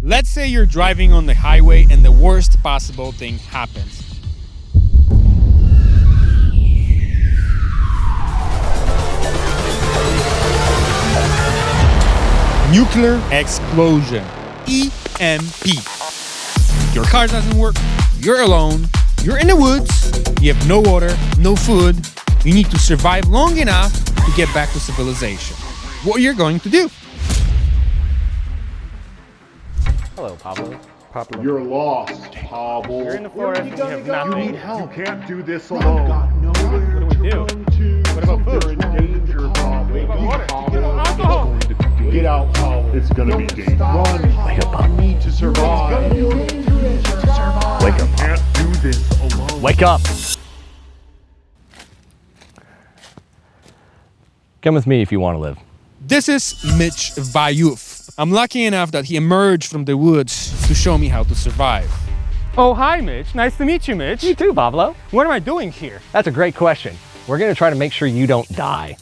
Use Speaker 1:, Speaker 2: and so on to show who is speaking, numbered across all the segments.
Speaker 1: Let's say you're driving on the highway and the worst possible thing happens. Nuclear explosion. EMP. Your car doesn't work, you're alone, you're in the woods, you have no water, no food, you need to survive long enough to get back to civilization. What you're going to do?
Speaker 2: Hello, Pawel.
Speaker 3: You're lost, Pawel.
Speaker 2: You're in the forest, you have
Speaker 3: You
Speaker 2: nothing.
Speaker 3: need help. You can't do this alone.
Speaker 2: What do we do? What about food?
Speaker 3: You're in danger, Pawel.
Speaker 2: What about water?
Speaker 3: Pawel.
Speaker 2: Alcohol.
Speaker 3: Get out, Pawel. It's gonna be dangerous. Run.
Speaker 2: Wake up, Pawel.
Speaker 3: You need to survive.
Speaker 2: Wake up.
Speaker 3: You can't do this alone.
Speaker 2: Wake up. Come with me if you want to live.
Speaker 1: This is Mitch Vayuf. I'm lucky enough that he emerged from the woods to show me how to survive.
Speaker 4: Oh, hi, Mitch. Nice to meet you, Mitch.
Speaker 2: You too, Pawel.
Speaker 4: What am I doing here?
Speaker 2: That's a great question. We're going to try to make sure you don't die.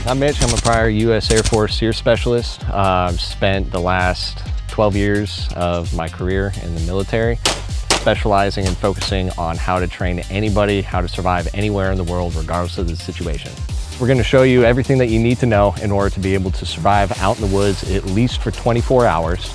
Speaker 2: I'm Mitch. I'm a prior U.S. Air Force SERE specialist. I've spent the last 12 years of my career in the military, specializing and focusing on how to train anybody, how to survive anywhere in the world, regardless of the situation. We're going to show you everything that you need to know in order to be able to survive out in the woods at least for 24 hours,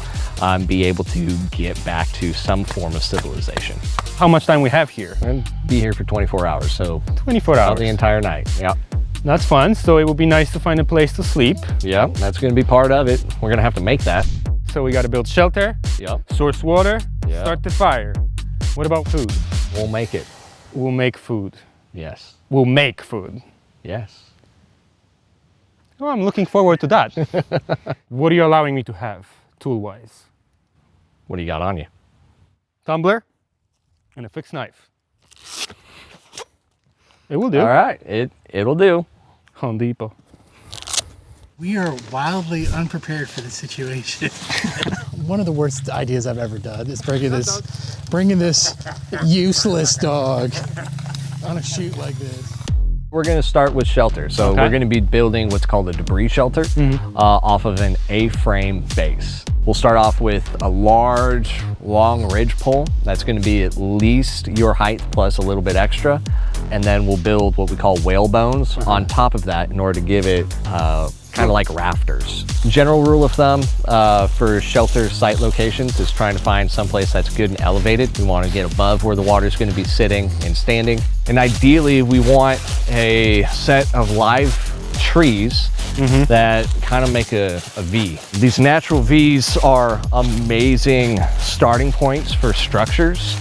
Speaker 2: be able to get back to some form of civilization.
Speaker 4: How much time we have here?
Speaker 2: And be here for 24 hours, so
Speaker 4: 24
Speaker 2: out
Speaker 4: hours.
Speaker 2: the entire night. Yep.
Speaker 4: That's fun. So it would be nice to find a place to sleep.
Speaker 2: Yep, that's going to be part of it. We're going to have to make that.
Speaker 4: So we got to build shelter,
Speaker 2: Yep.
Speaker 4: source water,
Speaker 2: Yeah.
Speaker 4: start the fire. What about food?
Speaker 2: We'll make it.
Speaker 4: We'll make food.
Speaker 2: Yes.
Speaker 4: We'll make food.
Speaker 2: Yes.
Speaker 4: Oh, I'm looking forward to that. What are you allowing me to have, tool-wise?
Speaker 2: What do you got on you?
Speaker 4: Tumbler and a fixed knife. It will do.
Speaker 2: All right, it'll do.
Speaker 4: Home Depot.
Speaker 5: We are wildly unprepared for this situation. One of the worst ideas I've ever done is bringing this useless dog on a shoot like this.
Speaker 2: We're going to start with shelter. So
Speaker 4: Okay.
Speaker 2: we're going to be building what's called a debris shelter off of an A-frame base. We'll start off with a large, long ridge pole. That's going to be at least your height plus a little bit extra. And then we'll build what we call whale bones on top of that in order to give it kind of like rafters. General rule of thumb for shelter site locations is trying to find someplace that's good and elevated. We want to get above where the water is going to be sitting and standing. And ideally, we want a set of live trees that kind of make a V. These natural Vs are amazing starting points for structures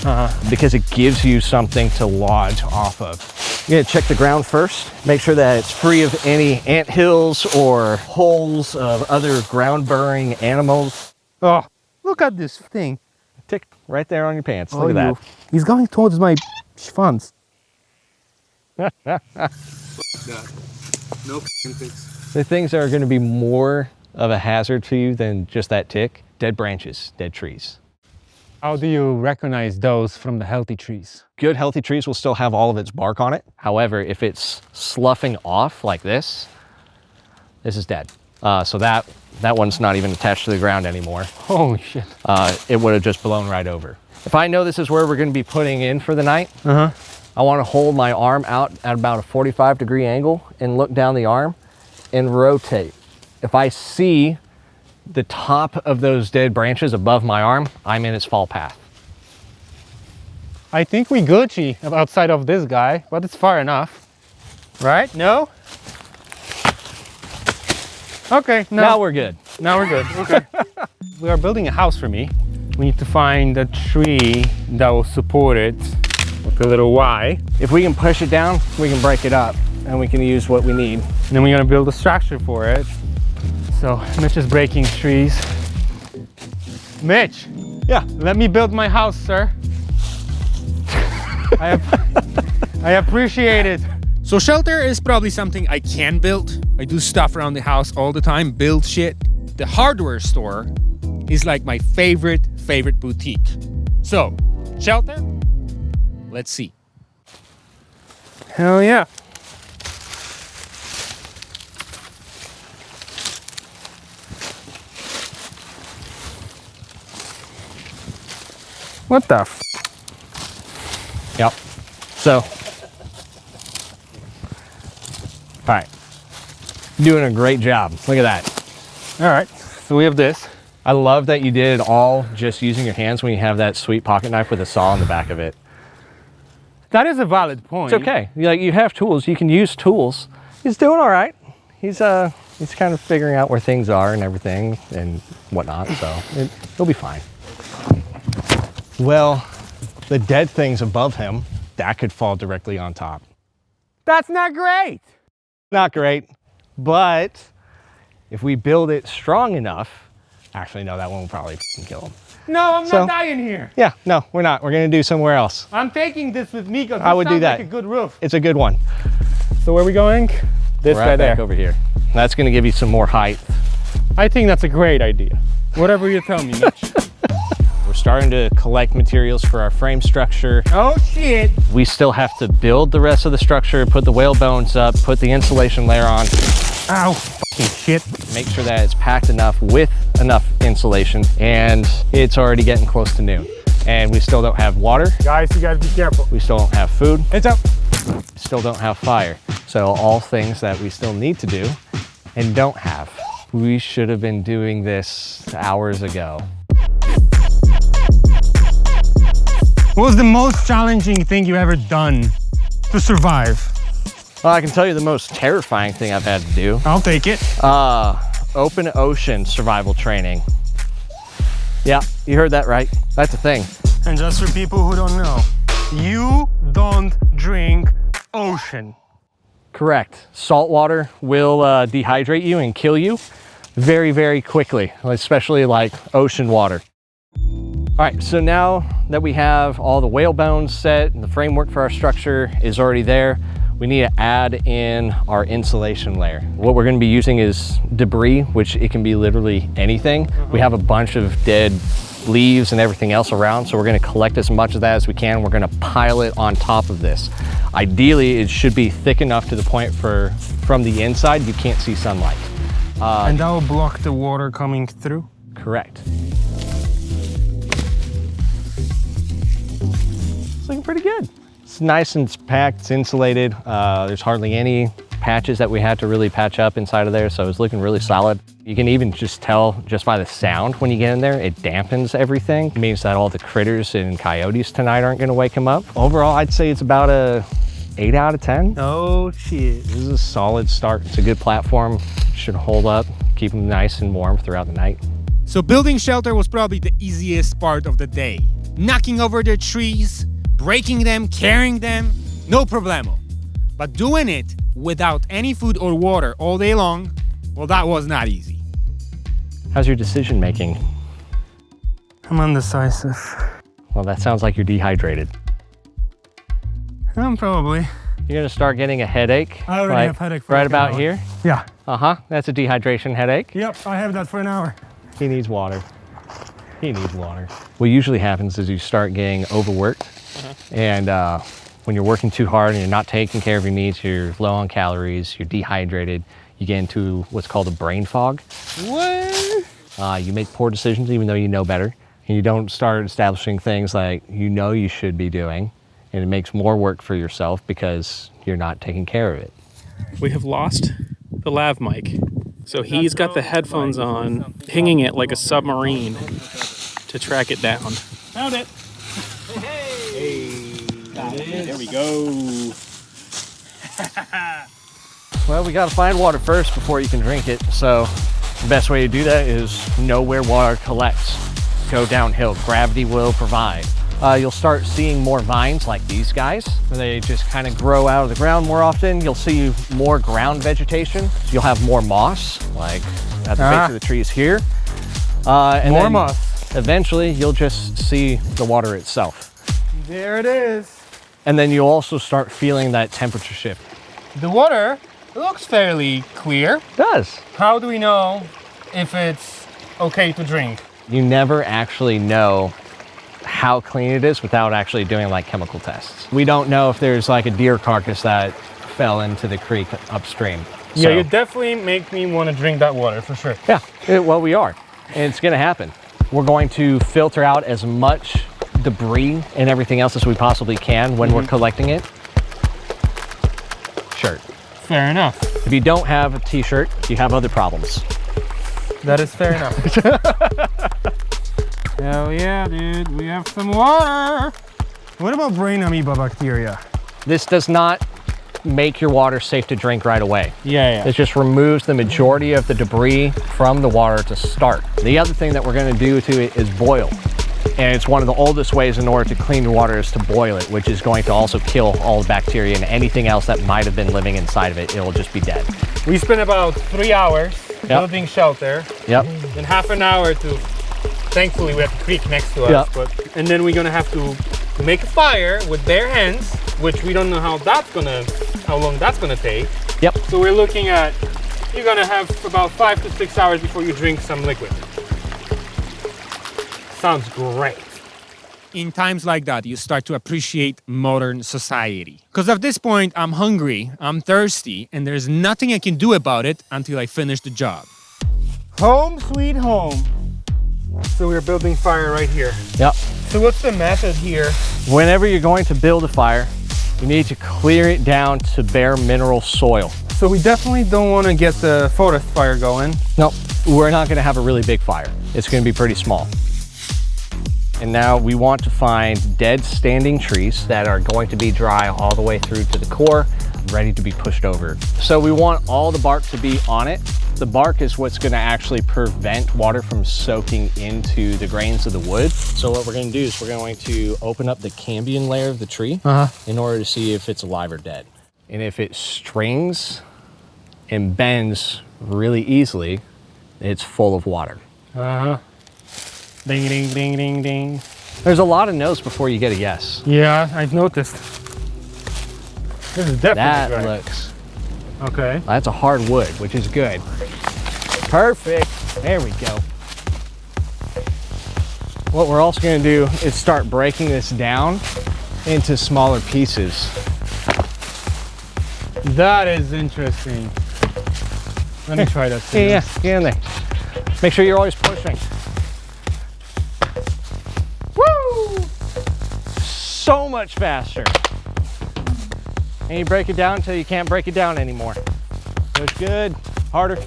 Speaker 2: because it gives you something to lodge off of. You're gonna check the ground first, make sure that it's free of any anthills or holes of other ground-burrowing animals.
Speaker 4: Oh, look at this thing.
Speaker 2: Tick right there on your pants. Look at that.
Speaker 4: He's going towards my funds.
Speaker 1: No fix.
Speaker 2: The things that are going to be more of a hazard to you than just that tick, dead branches, dead trees.
Speaker 4: How do you recognize those from the healthy trees?
Speaker 2: Good healthy trees will still have all of its bark on it. However, if it's sloughing off like this is dead. So that one's not even attached to the ground anymore.
Speaker 4: Holy shit.
Speaker 2: It would have just blown right over. If I know this is where we're going to be putting in for the night, I want to hold my arm out at about a 45-degree angle and look down the arm and rotate. If I see the top of those dead branches above my arm, I'm in its fall path.
Speaker 4: I think we Gucci outside of this guy, but it's far enough. Right? No? Okay, no.
Speaker 2: Now we're good.
Speaker 4: Now we're good. Okay. We are building a house for me. We need to find a tree that will support it with a little Y.
Speaker 2: If we can push it down, we can break it up and we can use what we need.
Speaker 4: And then we're gonna build a structure for it. So Mitch is breaking trees. Mitch,
Speaker 2: Yeah.
Speaker 4: let me build my house, sir. I appreciate it.
Speaker 1: So shelter is probably something I can build. I do stuff around the house all the time, build shit. The hardware store is like my favorite boutique. So, shelter, let's see.
Speaker 4: Hell yeah. What the f?
Speaker 2: Yep. So, all right, doing a great job. Look at that.
Speaker 4: All right, so we have this.
Speaker 2: I love that you did it all just using your hands when you have that sweet pocket knife with a saw on the back of it.
Speaker 4: That is a valid point.
Speaker 2: It's okay. You have tools. You can use tools. He's doing all right. He's kind of figuring out where things are and everything and whatnot. So he'll be fine. Well, the dead things above him, that could fall directly on top.
Speaker 4: That's not great.
Speaker 2: Not great, but if we build it strong enough, actually, no, that one will probably kill him.
Speaker 4: No, I'm
Speaker 2: So-
Speaker 4: not dying here.
Speaker 2: Yeah, no, we're not. We're gonna do somewhere else.
Speaker 4: I'm taking this with me because
Speaker 2: I would do that.
Speaker 4: like a good roof.
Speaker 2: It's a good one.
Speaker 4: So where are we going? This
Speaker 2: Right
Speaker 4: guy
Speaker 2: back
Speaker 4: there.
Speaker 2: over here. That's gonna give you some more height.
Speaker 4: I think that's a great idea. Whatever you tell me, Mitch.
Speaker 2: We're starting to collect materials for our frame structure.
Speaker 4: Oh shit.
Speaker 2: We still have to build the rest of the structure, put the whale bones up, put the insulation layer on,
Speaker 4: Ow, fucking shit.
Speaker 2: make sure that it's packed enough with enough insulation, and it's already getting close to noon. And we still don't have water,
Speaker 4: Guys, you guys be careful.
Speaker 2: we still don't have food,
Speaker 4: It's up.
Speaker 2: still don't have fire. So all things that we still need to do and don't have. We should have been doing this hours ago.
Speaker 4: What was the most challenging thing you ever done to survive?
Speaker 2: Well, I can tell you the most terrifying thing I've had to do.
Speaker 4: I'll take it.
Speaker 2: Open ocean survival training. Yeah, you heard that right. That's a thing.
Speaker 4: And just for people who don't know, you don't drink ocean.
Speaker 2: Correct. Salt water will dehydrate you and kill you very, very quickly, especially like ocean water. All right, so now that we have all the whale bones set and the framework for our structure is already there, we need to add in our insulation layer. What we're gonna be using is debris, which it can be literally anything. We have a bunch of dead leaves and everything else around, so we're gonna collect as much of that as we can. We're gonna pile it on top of this. Ideally, it should be thick enough to the point from the inside, you can't see sunlight.
Speaker 4: And that will block the water coming through?
Speaker 2: Correct. It's looking pretty good. It's nice and it's packed, it's insulated. There's hardly any patches that we had to really patch up inside of there, so it's looking really solid. You can even just tell just by the sound when you get in there, it dampens everything. It means that all the critters and coyotes tonight aren't gonna wake him up. Overall, I'd say it's about a 8 out of 10.
Speaker 4: Oh shit.
Speaker 2: This is a solid start. It's a good platform, should hold up, keep them nice and warm throughout the night.
Speaker 1: So building shelter was probably the easiest part of the day. Knocking over the trees, breaking them, carrying them, no problemo. But doing it without any food or water all day long, well, that was not easy.
Speaker 2: How's your decision making?
Speaker 4: I'm undecisive.
Speaker 2: Well, that sounds like you're dehydrated.
Speaker 4: Probably.
Speaker 2: You're gonna start getting a headache.
Speaker 4: I already have headache for
Speaker 2: right
Speaker 4: like an
Speaker 2: about
Speaker 4: hour.
Speaker 2: here.
Speaker 4: Yeah.
Speaker 2: That's a dehydration headache.
Speaker 4: Yep, I have that for an hour.
Speaker 2: He needs water. He needs water. What usually happens is you start getting overworked, and when you're working too hard and you're not taking care of your needs, you're low on calories, you're dehydrated, you get into what's called a brain fog.
Speaker 4: What?
Speaker 2: You make poor decisions even though you know better, and you don't start establishing things like you should be doing, and it makes more work for yourself because you're not taking care of it.
Speaker 6: We have lost the lav mic. So he's got the headphones on, pinging it like a submarine to track it down.
Speaker 4: Found it.
Speaker 6: There we go.
Speaker 2: Well, we gotta find water first before you can drink it. So the best way to do that is know where water collects. Go downhill, gravity will provide. You'll start seeing more vines like these guys, where they just kind of grow out of the ground more often. You'll see more ground vegetation. You'll have more moss, like at the base of the trees here. And
Speaker 4: More
Speaker 2: then
Speaker 4: moss.
Speaker 2: Eventually, you'll just see the water itself.
Speaker 4: There it is.
Speaker 2: And then you'll also start feeling that temperature shift.
Speaker 4: The water looks fairly clear.
Speaker 2: It does.
Speaker 4: How do we know if it's okay to drink?
Speaker 2: You never actually know how clean it is without actually doing like chemical tests. We don't know if there's like a deer carcass that fell into the creek upstream.
Speaker 4: Yeah,
Speaker 2: So,
Speaker 4: you definitely make me want to drink that water for sure.
Speaker 2: well, we are, and it's gonna happen. We're going to filter out as much debris and everything else as we possibly can when we're collecting it. Shirt.
Speaker 4: Fair enough.
Speaker 2: If you don't have a t-shirt, you have other problems.
Speaker 4: That is fair enough. Hell yeah, dude. We have some water. What about brain amoeba bacteria?
Speaker 2: This does not make your water safe to drink right away.
Speaker 4: Yeah.
Speaker 2: It just removes the majority of the debris from the water to start. The other thing that we're gonna do to it is boil. And it's one of the oldest ways in order to clean your water is to boil it, which is going to also kill all the bacteria and anything else that might have been living inside of it. It'll just be dead.
Speaker 4: We spent about 3 hours building shelter.
Speaker 2: Yep.
Speaker 4: And half an hour to, thankfully we have a creek next to us.
Speaker 2: Yep.
Speaker 4: And then we're gonna have to make a fire with bare hands, which we don't know how long that's gonna take.
Speaker 2: Yep.
Speaker 4: So we're looking at, you're gonna have about 5 to 6 hours before you drink some liquid. Sounds great.
Speaker 1: In times like that, you start to appreciate modern society. Because at this point, I'm hungry, I'm thirsty, and there's nothing I can do about it until I finish the job.
Speaker 4: Home sweet home. So we're building fire right here.
Speaker 2: Yep.
Speaker 4: So what's the method here?
Speaker 2: Whenever you're going to build a fire, you need to clear it down to bare mineral soil.
Speaker 4: So we definitely don't want to get the forest fire going.
Speaker 2: Nope, we're not gonna have a really big fire. It's gonna be pretty small. And now we want to find dead standing trees that are going to be dry all the way through to the core, ready to be pushed over. So we want all the bark to be on it. The bark is what's gonna actually prevent water from soaking into the grains of the wood. So what we're gonna do is we're going to open up the cambium layer of the tree in order to see if it's alive or dead. And if it strings and bends really easily, it's full of water.
Speaker 4: Ding, ding, ding, ding, ding.
Speaker 2: There's a lot of no's before you get a yes.
Speaker 4: Yeah, I've noticed. This is definitely
Speaker 2: That
Speaker 4: dry.
Speaker 2: looks,
Speaker 4: Okay.
Speaker 2: that's a hard wood, which is good. Perfect, there we go. What we're also gonna do is start breaking this down into smaller pieces.
Speaker 4: That is interesting. Let me try that too.
Speaker 2: Yeah, get in there. Make sure you're always pushing. Woo! So much faster. And you break it down until you can't break it down anymore. Push good, harder.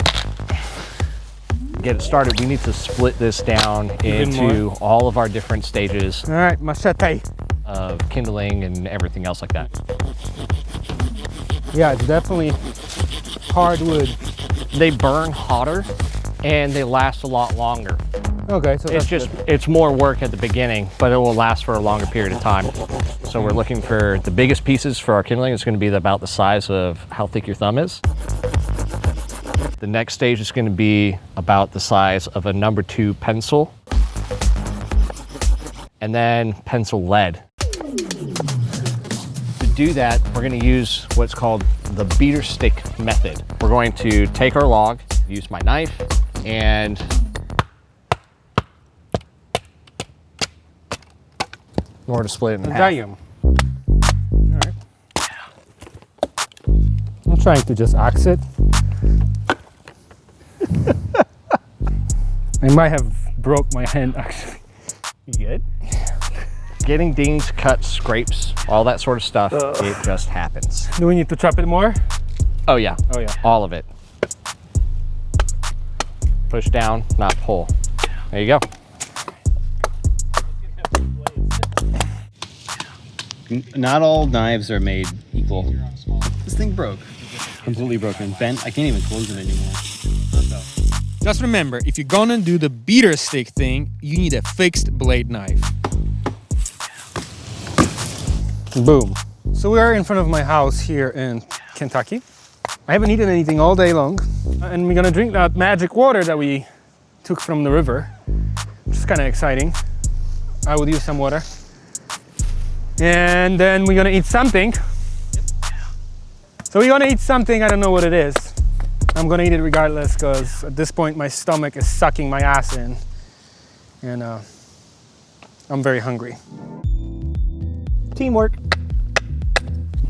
Speaker 2: Get it started, we need to split this down into all of our different stages
Speaker 4: All right, machete.
Speaker 2: of kindling and everything else like that.
Speaker 4: Yeah, it's definitely hardwood.
Speaker 2: They burn hotter and they last a lot longer.
Speaker 4: Okay, so
Speaker 2: It's
Speaker 4: that's
Speaker 2: just,
Speaker 4: good.
Speaker 2: it's more work at the beginning, but it will last for a longer period of time. So we're looking for the biggest pieces for our kindling. It's gonna be about the size of how thick your thumb is. The next stage is gonna be about the size of a number 2 pencil. And then pencil lead. To do that, we're gonna use what's called the beater stick method. We're going to take our log, use my knife, and in order to split it in half.
Speaker 4: Damn. All right. I'm trying to just axe it. I might have broke my hand actually. You good?
Speaker 2: Getting dings, cuts, scrapes, all that sort of stuff, it just happens.
Speaker 4: Do we need to chop it more?
Speaker 2: Oh yeah.
Speaker 4: Oh yeah.
Speaker 2: All of it. Push down, not pull. There you go.
Speaker 7: Not all knives are made equal. This thing broke. Completely broken. Bent. I can't even close it anymore.
Speaker 1: Just remember, if you're gonna do the beater stick thing, you need a fixed blade knife.
Speaker 4: Boom. So we are in front of my house here in Kentucky. I haven't eaten anything all day long. And we're gonna drink that magic water that we took from the river, which is kind of exciting. I would use some water. And then we're gonna eat something. So we're gonna eat something, I don't know what it is. I'm gonna eat it regardless because at this point my stomach is sucking my ass in. And I'm very hungry.
Speaker 2: Teamwork.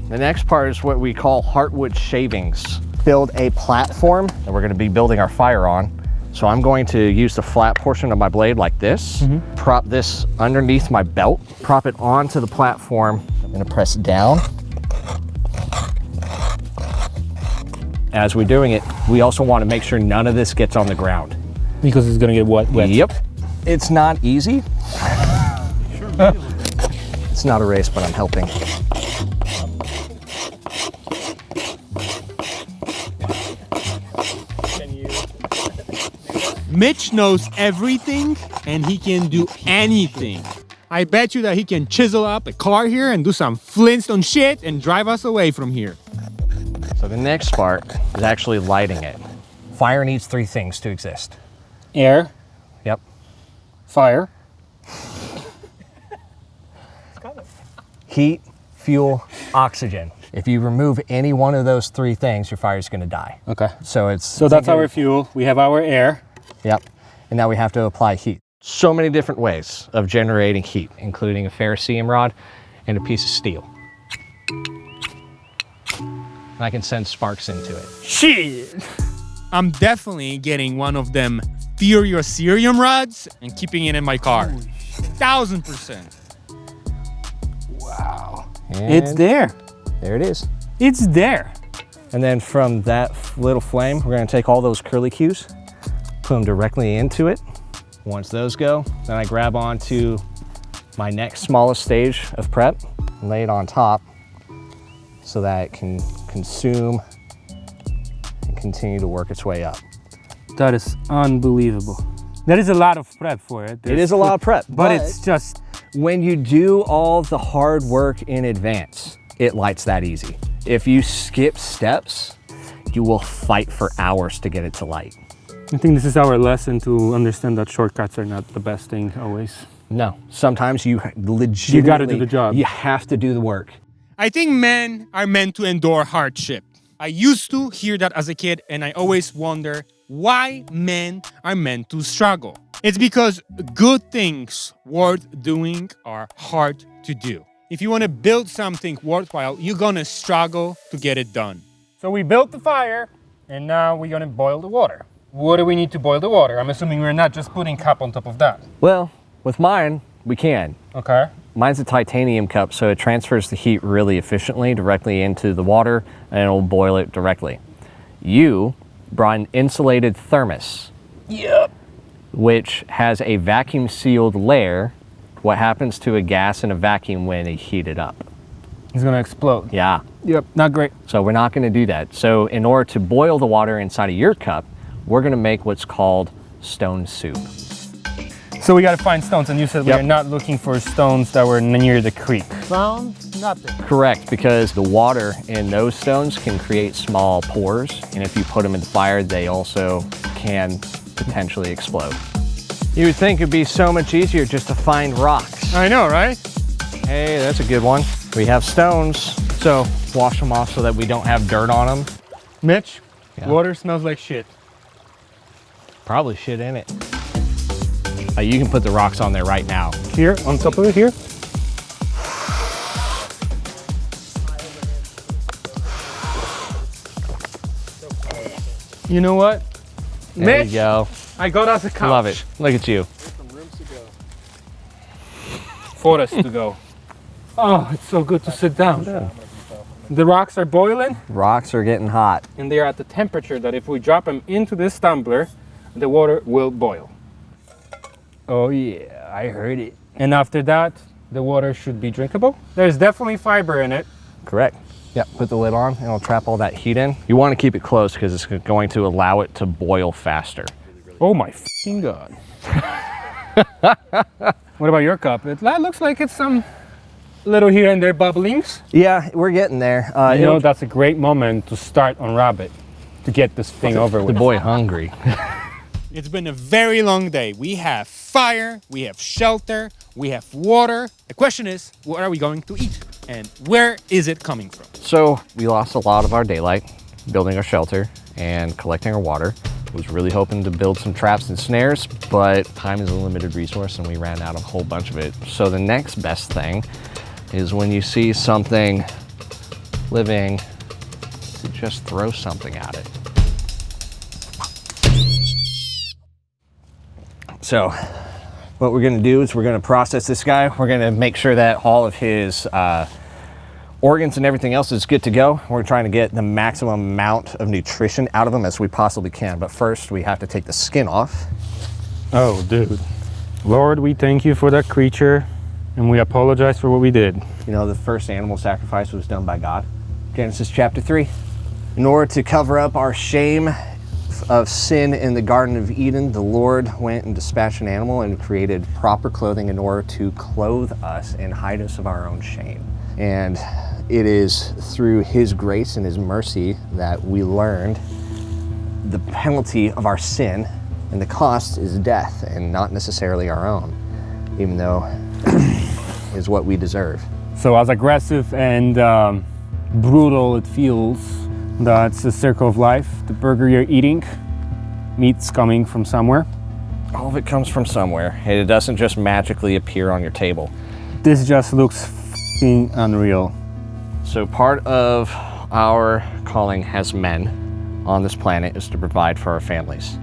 Speaker 2: The next part is what we call heartwood shavings. Build a platform that we're gonna be building our fire on. So I'm going to use the flat portion of my blade like this, prop this underneath my belt, prop it onto the platform. I'm gonna press down. As we're doing it, we also want to make sure none of this gets on the ground.
Speaker 4: Because it's gonna get wet.
Speaker 2: Yep. It's not easy. It's not a race, but I'm helping.
Speaker 1: Mitch knows everything and he can do anything. I bet you that he can chisel up a car here and do some Flintstone shit and drive us away from here.
Speaker 2: So the next part is actually lighting it. Fire needs 3 things to exist.
Speaker 4: Air,
Speaker 2: Yep.
Speaker 4: fire.
Speaker 2: Heat, fuel, oxygen. If you remove any one of those 3 things, your fire's gonna die.
Speaker 4: Okay.
Speaker 2: So it's
Speaker 4: So that's our fuel. We have our air.
Speaker 2: Yep. And now we have to apply heat. So many different ways of generating heat, including a ferrocerium rod and a piece of steel. And I can send sparks into it.
Speaker 1: Shit! I'm definitely getting one of them furicerium rods and keeping it in my car. 1000%.
Speaker 2: And
Speaker 4: It's there.
Speaker 2: there it is.
Speaker 4: It's there.
Speaker 2: And then from that little flame, we're gonna take all those curly cues, put them directly into it. Once those go, then I grab onto my next smallest stage of prep and lay it on top so that it can consume and continue to work its way up.
Speaker 4: That is unbelievable. That is a lot of prep for it.
Speaker 2: It is a lot of prep,
Speaker 4: but it's just,
Speaker 2: when you do all the hard work in advance, it lights that easy. If you skip steps, you will fight for hours to get it to light.
Speaker 4: I think this is our lesson to understand that shortcuts are not the best thing always.
Speaker 2: No, sometimes you legitimately,
Speaker 4: You gotta do the job.
Speaker 2: You have to do the work.
Speaker 1: I think men are meant to endure hardship. I used to hear that as a kid, and I always wonder why men are meant to struggle. It's because good things worth doing are hard to do. If you want to build something worthwhile, you're gonna struggle to get it done.
Speaker 4: So we built the fire, and now we're gonna boil the water. What do we need to boil the water? I'm assuming we're not just putting cup on top of that.
Speaker 2: Well, with mine, we can.
Speaker 4: Okay.
Speaker 2: Mine's a titanium cup, so it transfers the heat really efficiently directly into the water, and it'll boil it directly. You brought an insulated thermos.
Speaker 4: Yep.
Speaker 2: Which has a vacuum sealed layer. What happens to a gas in a vacuum when it heated up?
Speaker 4: It's gonna explode.
Speaker 2: Yeah.
Speaker 4: Yep, not great.
Speaker 2: So we're not gonna do that. So in order to boil the water inside of your cup, we're gonna make what's called stone soup.
Speaker 4: So we gotta find stones, and you said
Speaker 2: Yep.
Speaker 4: we're not looking for stones that were near the creek.
Speaker 5: Found nothing.
Speaker 2: Correct, because the water in those stones can create small pores, and if you put them in the fire, they also can potentially explode. You would think it'd be so much easier just to find rocks.
Speaker 4: I know, right?
Speaker 2: Hey, that's a good one. We have stones, so wash them off so that we don't have dirt on them.
Speaker 4: Mitch,
Speaker 2: Yeah.
Speaker 4: water smells like shit.
Speaker 2: Probably shit in it. You can put the rocks on there right now.
Speaker 4: Here, on top of it here. You know what?
Speaker 2: There
Speaker 4: Mitch,
Speaker 2: you go.
Speaker 4: I got us a couch.
Speaker 2: Love it. Look at you.
Speaker 4: For us to go. Oh, it's so good to sit down. The rocks are boiling,
Speaker 2: Rocks are getting hot.
Speaker 4: and they are at the temperature that if we drop them into this tumbler, the water will boil.
Speaker 2: Oh yeah, I heard it.
Speaker 4: And after that, the water should be drinkable. There's definitely fiber in it.
Speaker 2: Correct. Yep, put the lid on and it'll trap all that heat in. You want to keep it close because it's going to allow it to boil faster.
Speaker 4: Oh my fucking God. What about your cup? That looks like it's some little here and there bubblings.
Speaker 2: Yeah, we're getting there.
Speaker 4: You know, that's a great moment to start on Rabbit, to get this thing over
Speaker 2: the
Speaker 4: with.
Speaker 2: boy hungry.
Speaker 1: It's been a very long day. We have fire, we have shelter, we have water. The question is, what are we going to eat? And where is it coming from?
Speaker 2: So we lost a lot of our daylight building our shelter and collecting our water. Was really hoping to build some traps and snares, but time is a limited resource and we ran out of a whole bunch of it. So the next best thing is when you see something living, to just throw something at it. so what we're gonna do is we're gonna process this guy. We're gonna make sure that all of his organs and everything else is good to go. We're trying to get the maximum amount of nutrition out of him as we possibly can. But first, we have to take the skin off.
Speaker 4: Oh, dude. Lord, we thank you for that creature, and we apologize for what we did.
Speaker 2: You know, the first animal sacrifice was done by God. Genesis chapter 3. In order to cover up our shame of sin in the Garden of Eden, the Lord went and dispatched an animal and created proper clothing in order to clothe us and hide us of our own shame. And it is through his grace and his mercy that we learned the penalty of our sin, and the cost is death and not necessarily our own, even though is what we deserve.
Speaker 4: So as aggressive and brutal it feels, that's the circle of life. The burger you're eating, meat's coming from somewhere.
Speaker 2: All of it comes from somewhere, and it doesn't just magically appear on your table.
Speaker 4: This just looks f***ing unreal.
Speaker 2: So part of our calling as men on this planet is to provide for our families.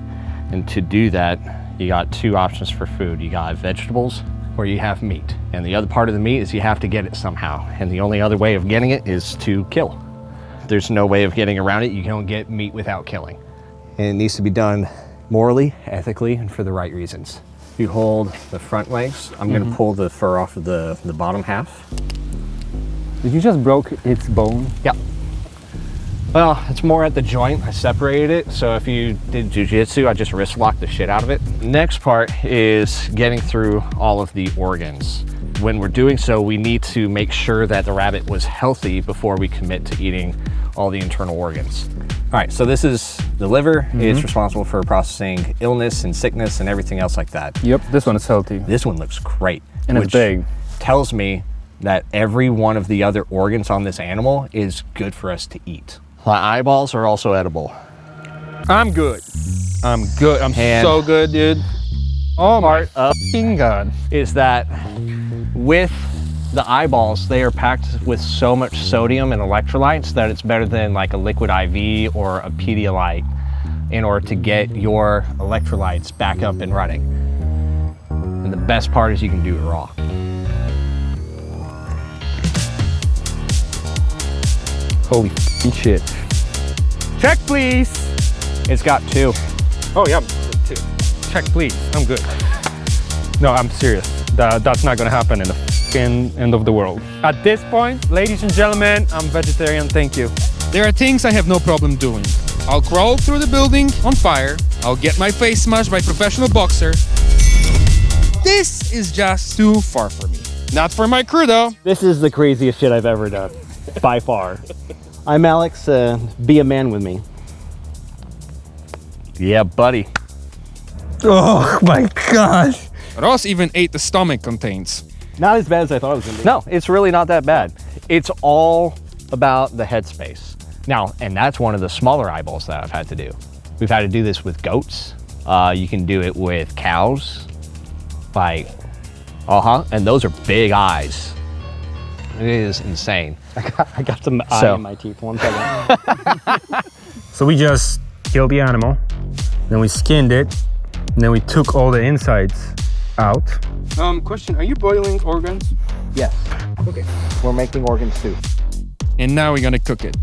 Speaker 2: And to do that, you got two options for food. You got vegetables or you have meat. And the other part of the meat is you have to get it somehow. And the only other way of getting it is to kill. There's no way of getting around it. You don't get meat without killing. And it needs to be done morally, ethically, and for the right reasons. You hold the front legs. I'm gonna pull the fur off of the bottom half.
Speaker 4: Did you just broke its bone?
Speaker 2: Yeah. Well, it's more at the joint. I separated it. So if you did jujitsu, I just wrist locked the shit out of it. Next part is getting through all of the organs. When we're doing so, we need to make sure that the rabbit was healthy before we commit to eating all the internal organs. All right, so this is the liver. It's responsible for processing illness and sickness and everything else like that.
Speaker 4: Yep, this one is healthy.
Speaker 2: This one looks great.
Speaker 4: And it's big.
Speaker 2: Tells me that every one of the other organs on this animal is good for us to eat. The eyeballs are also edible.
Speaker 4: I'm good. I'm good. I'm so good, dude. Oh my fucking God.
Speaker 2: Is that with the eyeballs, they are packed with so much sodium and electrolytes that it's better than like a liquid IV or a Pedialyte in order to get your electrolytes back up and running. And the best part is you can do it raw.
Speaker 4: Holy shit. Check, please.
Speaker 2: It's got 2.
Speaker 4: Oh yeah, 2. Check, please. I'm good. No, I'm serious. That's not gonna happen in the fucking end of the world. At this point, ladies and gentlemen, I'm vegetarian, thank you.
Speaker 1: There are things I have no problem doing. I'll crawl through the building on fire. I'll get my face smashed by a professional boxer. This is just too far for me. Not for my crew though.
Speaker 7: This is the craziest shit I've ever done, by far. I'm Alex, be a man with me.
Speaker 2: Yeah, buddy.
Speaker 4: Oh my gosh.
Speaker 1: Ross even ate the stomach contents.
Speaker 7: Not as bad as I thought it was gonna be.
Speaker 2: No, it's really not that bad. It's all about the headspace. Now, and that's one of the smaller eyeballs that I've had to do. We've had to do this with goats. You can do it with cows. Like, and those are big eyes. It is insane.
Speaker 7: I got some eye in my teeth, 1 second.
Speaker 4: So we just killed the animal, then we skinned it, and then we took all the insides out. Question, are you boiling organs?
Speaker 2: Yes.
Speaker 4: Okay.
Speaker 2: We're making organ soup.
Speaker 1: And now we're gonna cook it.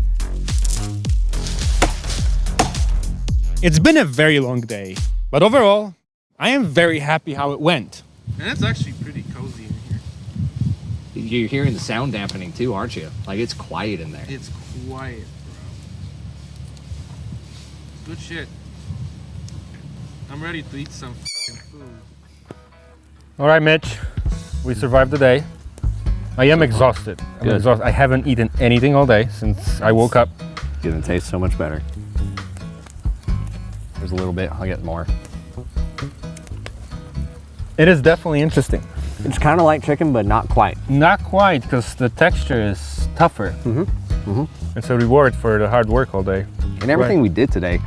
Speaker 1: It's been a very long day, but overall, I am very happy how it went. And it's actually pretty cozy in here.
Speaker 2: You're hearing the sound dampening too, aren't you? Like it's quiet in there.
Speaker 1: It's quiet, bro. Good shit. I'm ready to eat some food.
Speaker 4: All right, Mitch, we survived the day. I am exhausted. I'm exhausted. I haven't eaten anything all day since I woke up.
Speaker 2: It's gonna taste so much better. There's a little bit, I'll get more.
Speaker 4: It is definitely interesting.
Speaker 2: It's kind of like chicken, but not quite.
Speaker 4: Not quite, because the texture is tougher. It's a reward for the hard work all day.
Speaker 2: And everything we did today,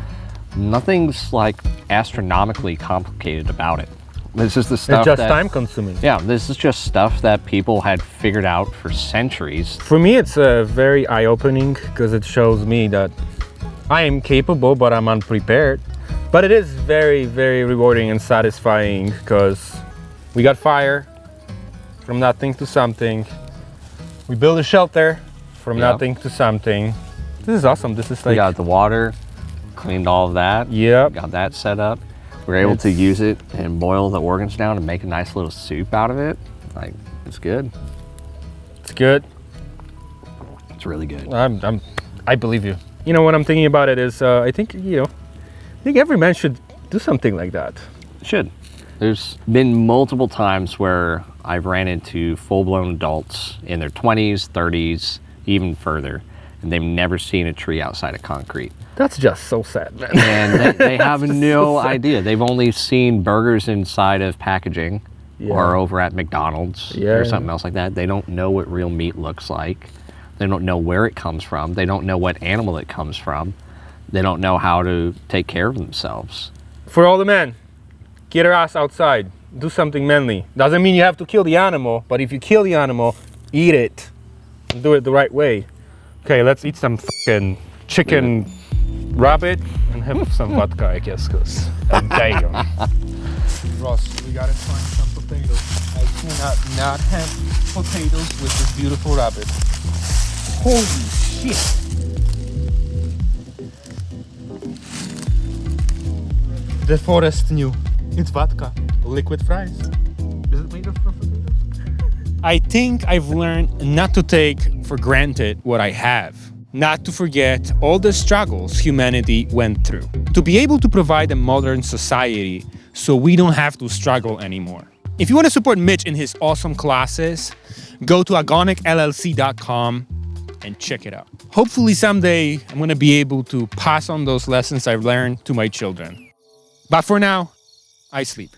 Speaker 2: nothing's like astronomically complicated about it. This is the stuff
Speaker 4: It's just time consuming.
Speaker 2: Yeah, this is just stuff that people had figured out for centuries.
Speaker 4: For me, it's very eye-opening because it shows me that I am capable, but I'm unprepared. But it is very, very rewarding and satisfying because we got fire from nothing to something. We built a shelter from nothing to something. This is awesome. This is like...
Speaker 2: We got the water, cleaned all of that.
Speaker 4: Yep.
Speaker 2: Got that set up. We were able to use it and boil the organs down and make a nice little soup out of it. Like, it's good.
Speaker 4: It's good.
Speaker 2: It's really good.
Speaker 4: I believe you. You know, what I'm thinking about it is, I think every man should do something like that.
Speaker 2: Should. There's been multiple times where I've ran into full-blown adults in their 20s, 30s, even further, and they've never seen a tree outside of concrete.
Speaker 4: That's just so sad, man.
Speaker 2: And they have no idea. They've only seen burgers inside of packaging or over at McDonald's or something else like that. They don't know what real meat looks like. They don't know where it comes from. They don't know what animal it comes from. They don't know how to take care of themselves.
Speaker 4: For all the men, get your ass outside. Do something manly. Doesn't mean you have to kill the animal, but if you kill the animal, eat it. And do it the right way. Okay, let's eat some fucking chicken rabbit and have some vodka, I guess, because damn. Ross, we gotta find some potatoes. I cannot not have potatoes with this beautiful rabbit. Holy shit! The forest knew. It's vodka. Liquid fries. Is it made of potatoes? I think I've learned not to take for granted what I have. Not to forget all the struggles humanity went through. To be able to provide a modern society so we don't have to struggle anymore. If you want to support Mitch in his awesome classes, go to agonicllc.com and check it out. Hopefully someday I'm going to be able to pass on those lessons I've learned to my children. But for now, I sleep.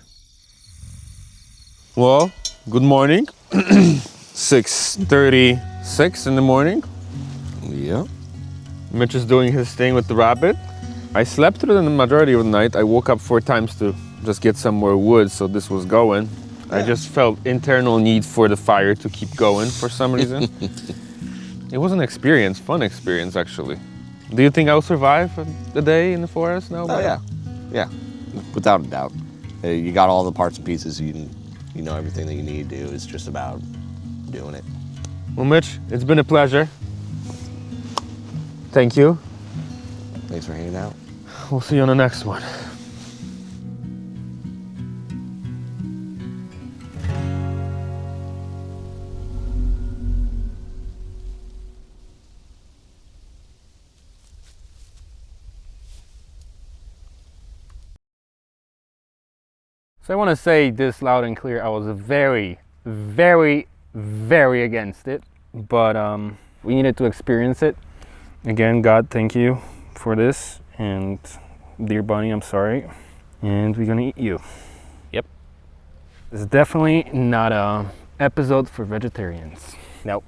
Speaker 4: Well, good morning. 6:36 in the morning.
Speaker 8: Yeah.
Speaker 4: Mitch is doing his thing with the rabbit. I slept through the majority of the night. I woke up 4 times to just get some more wood, so this was going. I just felt internal need for the fire to keep going for some reason. It was an experience, fun experience actually. Do you think I'll survive the day in the forest now?
Speaker 8: Oh yeah, yeah, without a doubt. You got all the parts and pieces. You know everything that you need to do. It's just about doing it.
Speaker 4: Well, Mitch, it's been a pleasure. Thank you.
Speaker 8: Thanks for hanging out.
Speaker 4: We'll see you on the next one. So I want to say this loud and clear. I was very, very, very against it, but we needed to experience it. Again, God, thank you for this, and dear Bunny, I'm sorry, and we're gonna eat you. Yep. It's definitely not a episode for vegetarians. Nope.